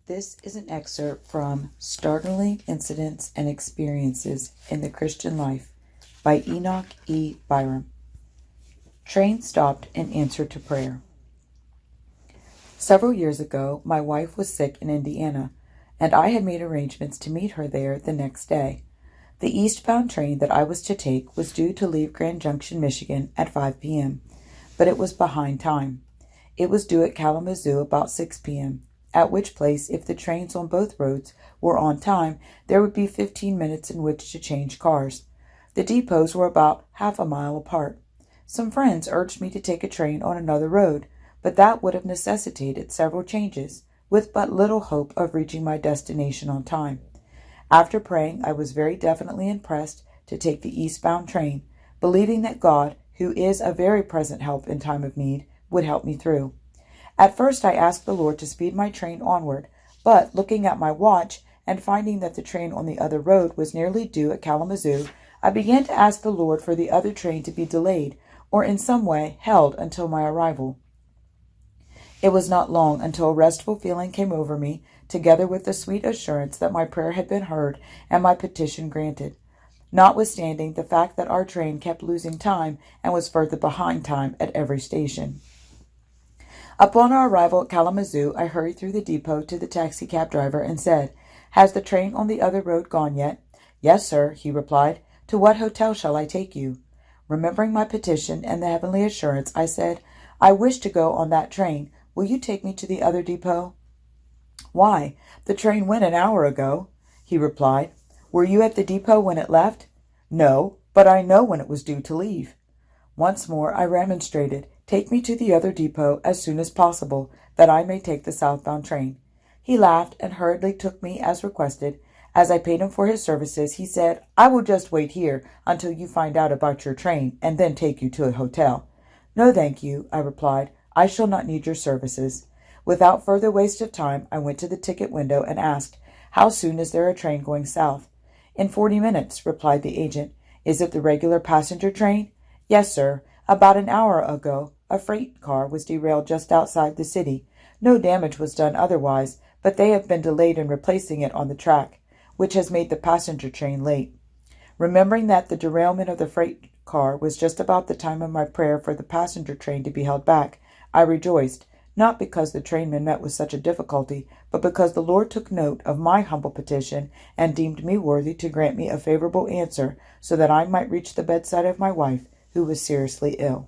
This is an excerpt from Startling Incidents and Experiences in the Christian Life by E.E.Byrum. Train stopped in answer to prayer. Several years ago, my wife was sick in Indiana, and I had made arrangements to meet her there the next day. The eastbound train that I was to take was due to leave Grand Junction, Michigan at 5 p.m., but it was behind time. It was due at Kalamazoo about 6 p.m., at which place, if the trains on both roads were on time, there would be 15 minutes in which to change cars. The depots were about half a mile apart. Some friends urged me to take a train on another road, but that would have necessitated several changes, with but little hope of reaching my destination on time. After praying, I was very definitely impressed to take the eastbound train, believing that God, who is a very present help in time of need, would help me through. At first I asked the Lord to speed my train onward, but looking at my watch and finding that the train on the other road was nearly due at Kalamazoo, I began to ask the Lord for the other train to be delayed or in some way held until my arrival. It was not long until a restful feeling came over me, together with the sweet assurance that my prayer had been heard and my petition granted, notwithstanding the fact that our train kept losing time and was further behind time at every station. Upon our arrival at Kalamazoo, I hurried through the depot to the taxicab driver and said, "Has the train on the other road gone yet?" "Yes, sir," he replied. "To what hotel shall I take you?" Remembering my petition and the heavenly assurance, I said, "I wish to go on that train. Will you take me to the other depot?" "Why, the train went an hour ago," he replied. "Were you at the depot when it left?" "No, but I know when it was due to leave." Once more I remonstrated, "Take me to the other depot as soon as possible, that I may take the southbound train." He laughed and hurriedly took me as requested. As I paid him for his services, he said, "I will just wait here until you find out about your train and then take you to a hotel." "No, thank you," I replied. "I shall not need your services." Without further waste of time, I went to the ticket window and asked, "How soon is there a train going south?" "In 40 minutes," replied the agent. "Is it the regular passenger train?" "Yes, sir. About an hour ago, a freight car was derailed just outside the city. No damage was done otherwise, but they have been delayed in replacing it on the track, which has made the passenger train late." Remembering that the derailment of the freight car was just about the time of my prayer for the passenger train to be held back, I rejoiced, not because the trainman met with such a difficulty, but because the Lord took note of my humble petition and deemed me worthy to grant me a favorable answer so that I might reach the bedside of my wife, who was seriously ill.